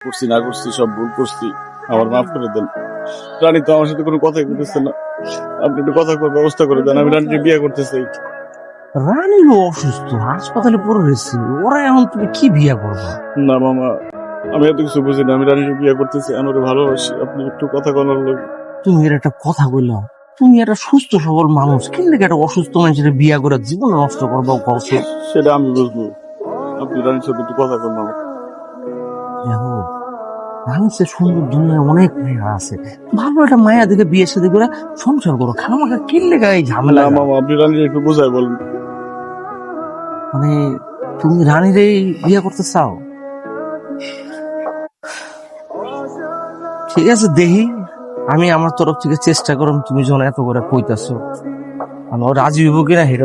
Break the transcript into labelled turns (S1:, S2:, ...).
S1: করছি না করছি সব ভুল করছি, আমার মাফ করে দেন। রানী তো আমার সাথে কোনো কথাই বলতেছে না, আপনি একটু কথা করার ব্যবস্থা করে দেন, আমি রানীকে বিয়ে করতে চাই।
S2: রানীরও অসুস্থ, হাসপাতালে পড়ে রয়েছে, ওরা এখন তুমি কি বিয়ে করবা?
S1: না মামা, আমি এত কিছু বুঝি না, আমি রানীকে বিয়ে করতেছি, আমি ওরে ভালোবাসি, আপনি একটু কথা বলার লোক।
S2: তুমি এর একটা কথা কইলাম, তুমি একটা সুস্থ সবল মানুষ, কিন্তু একটা অসুস্থ মানুষের বিয়ে করে জীবন নষ্ট করবো করছো।
S1: সেটা আমি বুঝবো, আপনি রানীর সাথে একটু কথা বললাম।
S2: দেখো, মানুষের সুন্দর দুনিয়ায় অনেক মেয়েরা আছে, ভালো একটা মায়া দেখে বিয়ে সাথে করে সংসার করো, খামাখা কিনলে গায়ে ঝামেলা
S1: না
S2: গাও।
S1: মামা, আপনি রানীকে একটু বোঝাই বলেন।
S2: মানে তুমি রানীরই বিয়ে করতে চাও? ঠিক আছে, দেখি আমি আমার তরফ থেকে চেষ্টা করুন, তুমি যখন এত করে কইতাছো, আমি রাজি হইব কিনা সেটা।